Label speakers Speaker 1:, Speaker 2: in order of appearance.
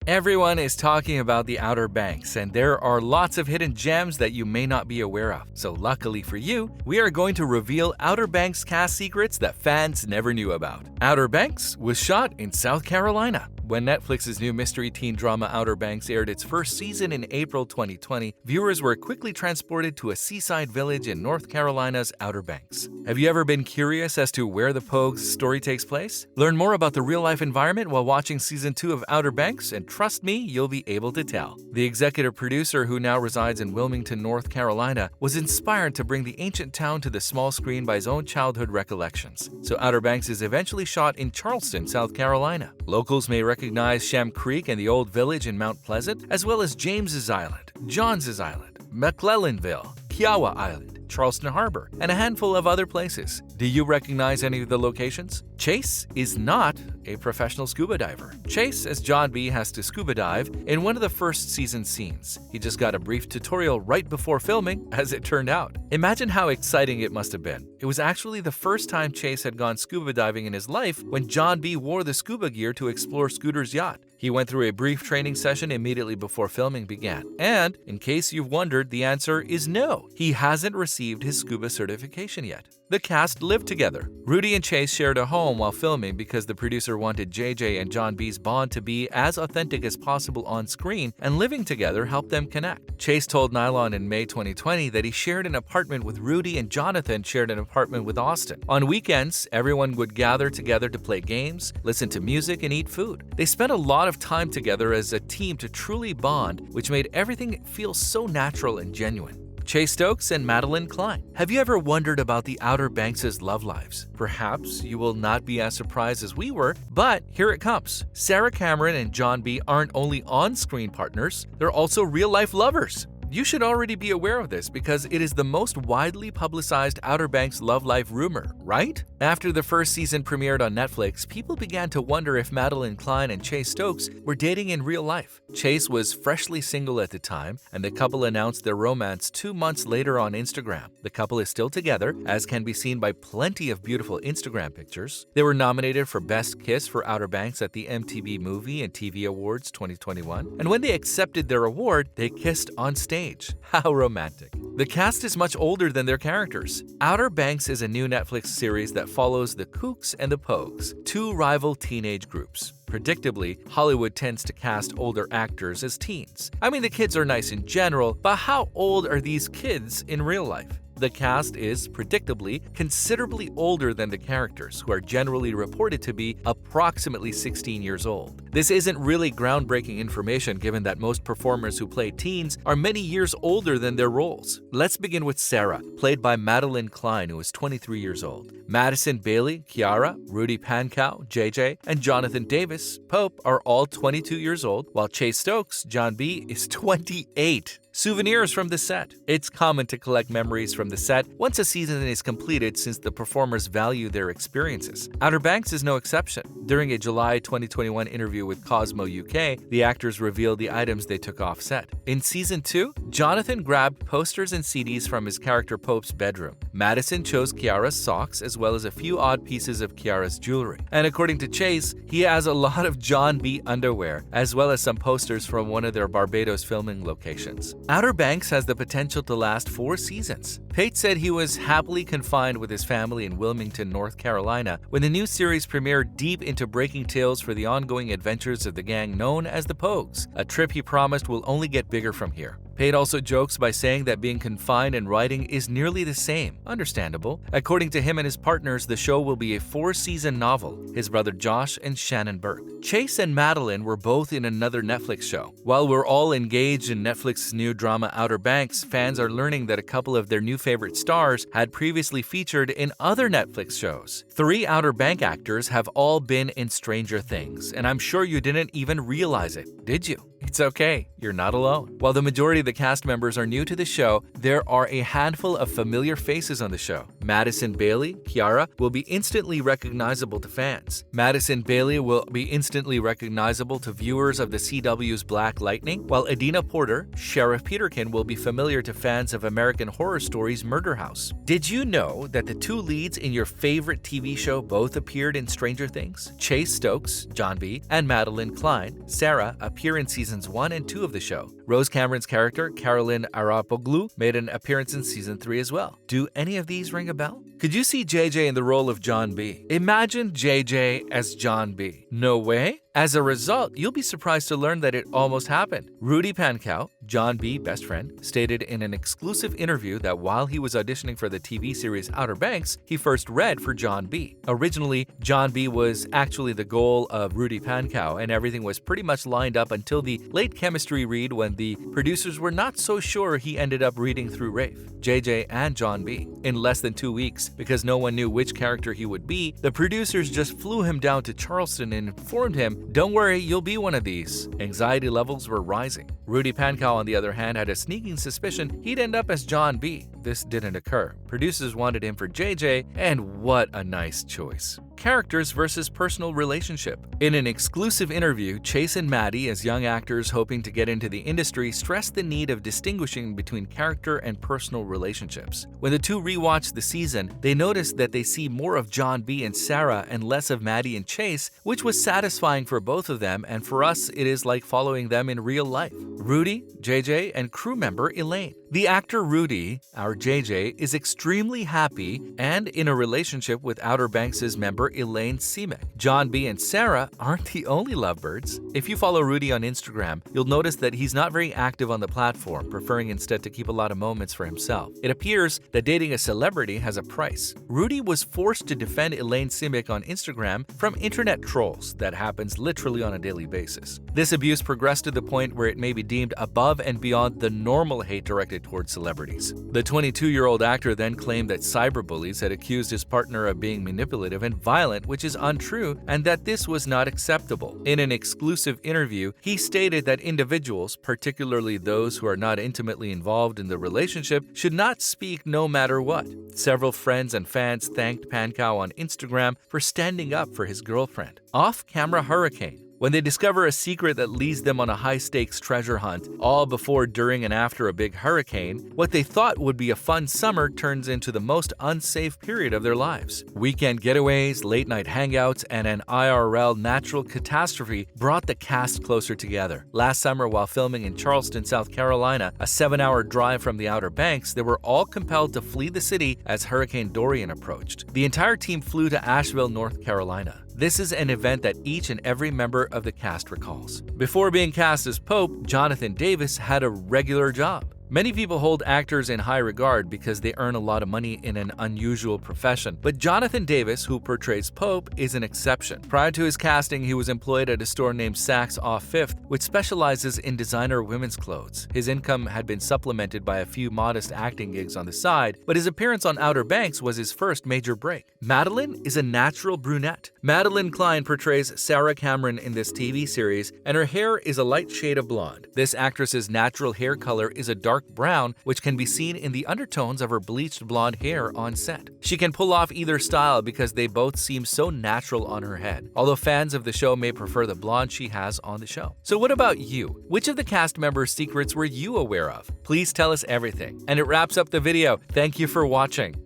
Speaker 1: Everyone is talking about the Outer Banks, and there are lots of hidden gems that you may not be aware of. So luckily for you, we are going to reveal Outer Banks cast secrets that fans never knew about. Outer Banks was shot in South Carolina. When Netflix's new mystery teen drama Outer Banks aired its first season in April 2020, viewers were quickly transported to a seaside village in North Carolina's Outer Banks. Have you ever been curious as to where the Pogues story takes place? Learn more about the real-life environment while watching Season 2 of Outer Banks, and trust me, you'll be able to tell. The executive producer, who now resides in Wilmington, North Carolina, was inspired to bring the ancient town to the small screen by his own childhood recollections. So Outer Banks is eventually shot in Charleston, South Carolina. Locals may recognize Sham Creek and the Old Village in Mount Pleasant, as well as James's Island, Johns's Island, McClellanville, Kiowa Island, Charleston Harbor, and a handful of other places. Do you recognize any of the locations? Chase is not a professional scuba diver. Chase, as John B, has to scuba dive in one of the first season scenes. He just got a brief tutorial right before filming, as it turned out. Imagine how exciting it must have been. It was actually the first time Chase had gone scuba diving in his life when John B wore the scuba gear to explore Scooter's yacht. He went through a brief training session immediately before filming began. And, in case you've wondered, the answer is no. He hasn't received his scuba certification yet. The cast lived together. Rudy and Chase shared a home while filming because the producer wanted JJ and John B's bond to be as authentic as possible on screen, and living together helped them connect. Chase told Nylon in May 2020 that he shared an apartment with Rudy and Jonathan shared an apartment with Austin. On weekends, everyone would gather together to play games, listen to music, and eat food. They spent a lot of time together as a team to truly bond, which made everything feel so natural and genuine. Chase Stokes and MADELYN Cline. Have you ever wondered about the Outer Banks' love lives? Perhaps you will not be as surprised as we were, but here it comes. Sarah Cameron and John B aren't only on-screen partners, they're also real-life lovers. You should already be aware of this because it is the most widely publicized Outer Banks love life rumor, right? After the first season premiered on Netflix, people began to wonder if MADELYN Cline and Chase Stokes were dating in real life. Chase was freshly single at the time, and the couple announced their romance 2 months later on Instagram. The couple is still together, as can be seen by plenty of beautiful Instagram pictures. They were nominated for Best Kiss for Outer Banks at the MTV Movie and TV Awards 2021, and when they accepted their award, they kissed on stage. How romantic. The cast is much older than their characters. Outer Banks is a new Netflix series that follows the Kooks and the Pogues, two rival teenage groups. Predictably, Hollywood tends to cast older actors as teens. I mean, the kids are nice in general, but how old are these kids in real life? The cast is, predictably, considerably older than the characters, who are generally reported to be approximately 16 years old. This isn't really groundbreaking information given that most performers who play teens are many years older than their roles. Let's begin with Sarah, played by MADELYN Cline, who is 23 years old. Madison Bailey, Kiara, Rudy Pankow, JJ, and Jonathan Davis Pope are all 22 years old, while Chase Stokes, John B, is 28. Souvenirs from the set. It's common to collect memories from the set once a season is completed since the performers value their experiences. Outer Banks is no exception. During a July 2021 interview with Cosmo UK, the actors revealed the items they took off set. In Season 2, Jonathan grabbed posters and CDs from his character Pope's bedroom. Madison chose Kiara's socks as well as a few odd pieces of Kiara's jewelry. And according to Chase, he has a lot of John B underwear, as well as some posters from one of their Barbados filming locations. Outer Banks has the potential to last 4 seasons. Pate said he was happily confined with his family in Wilmington, North Carolina, when the new series premiered deep into breaking tales for the ongoing adventures of the gang known as the Pogues, a trip he promised will only get bigger from here. Pate also jokes by saying that being confined and writing is nearly the same. Understandable. According to him and his partners, the show will be a 4-season novel, his brother Josh and Shannon Burke. Chase and MADELYN were both in another Netflix show. While we're all engaged in Netflix's new drama Outer Banks, fans are learning that a couple of their new favorite stars had previously featured in other Netflix shows. 3 Outer Bank actors have all been in Stranger Things, and I'm sure you didn't even realize it, did you? It's okay, you're not alone. While the majority of the cast members are new to the show, there are a handful of familiar faces on the show. Madison Bailey, Kiara, will be instantly recognizable to fans. Madison Bailey will be instantly recognizable to viewers of the CW's Black Lightning, while Adina Porter, Sheriff Peterkin, will be familiar to fans of American Horror Story's Murder House. Did you know that the two leads in your favorite TV show both appeared in Stranger Things? Chase Stokes, John B., and MADELYN, Cline, Sarah, appear in seasons 1 and 2 of the show. Rose Cameron's character, Caroline Arapoglu, made an appearance in season 3 as well. Do any of these ring a bell? Could you see JJ in the role of John B? Imagine JJ as John B. No way? As a result, you'll be surprised to learn that it almost happened. Rudy Pankow, John B. best friend, stated in an exclusive interview that while he was auditioning for the TV series Outer Banks, he first read for John B. Originally, John B. was actually the goal of Rudy Pankow, and everything was pretty much lined up until the late chemistry read when the producers were not so sure he ended up reading through Rafe, JJ, and John B. In less than 2 weeks, because no one knew which character he would be, the producers just flew him down to Charleston and informed him, "Don't worry, you'll be one of these." Anxiety levels were rising. Rudy Pankow, on the other hand, had a sneaking suspicion he'd end up as John B. This didn't occur. Producers wanted him for JJ, and what a nice choice. Characters versus personal relationship. In an exclusive interview, Chase and Maddie, as young actors hoping to get into the industry, stressed the need of distinguishing between character and personal relationships. When the two rewatched the season, they noticed that they see more of John B. and Sarah and less of Maddie and Chase, which was satisfying for both of them, and for us, it is like following them in real life. Rudy, JJ, and crew member ELAINE. The actor Rudy, our JJ, is extremely happy and in a relationship with Outer Banks' member ELAINE Simic. John B. and Sarah aren't the only lovebirds. If you follow Rudy on Instagram, you'll notice that he's not very active on the platform, preferring instead to keep a lot of moments for himself. It appears that dating a celebrity has a price. Rudy was forced to defend ELAINE Simic on Instagram from internet trolls that happens literally on a daily basis. This abuse progressed to the point where it may be deemed above and beyond the normal hate directed towards celebrities. The 22-year-old actor then claimed that cyberbullies had accused his partner of being manipulative and violent, which is untrue, and that this was not acceptable. In an exclusive interview, he stated that individuals, particularly those who are not intimately involved in the relationship, should not speak no matter what. Several friends and fans thanked Pankow on Instagram for standing up for his girlfriend. Off-camera hurricane. When they discover a secret that leads them on a high-stakes treasure hunt, all before, during, and after a big hurricane, what they thought would be a fun summer turns into the most unsafe period of their lives. Weekend getaways, late-night hangouts, and an IRL natural catastrophe brought the cast closer together. Last summer, while filming in Charleston, South Carolina, a 7-hour drive from the Outer Banks, they were all compelled to flee the city as Hurricane Dorian approached. The entire team flew to Asheville, North Carolina. This is an event that each and every member of the cast recalls. Before being cast as Pope, Jonathan Davis had a regular job. Many people hold actors in high regard because they earn a lot of money in an unusual profession, but Jonathan Davis, who portrays Pope, is an exception. Prior to his casting, he was employed at a store named Saks Off 5th, which specializes in designer women's clothes. His income had been supplemented by a few modest acting gigs on the side, but his appearance on Outer Banks was his first major break. MADELYN is a natural brunette. MADELYN Cline portrays Sarah Cameron in this TV series, and her hair is a light shade of blonde. This actress's natural hair color is a dark brown, which can be seen in the undertones of her bleached blonde hair on set. She can pull off either style because they both seem so natural on her head, although fans of the show may prefer the blonde she has on the show. So what about you? Which of the cast members' secrets were you aware of? Please tell us everything. And it wraps up the video. Thank you for watching.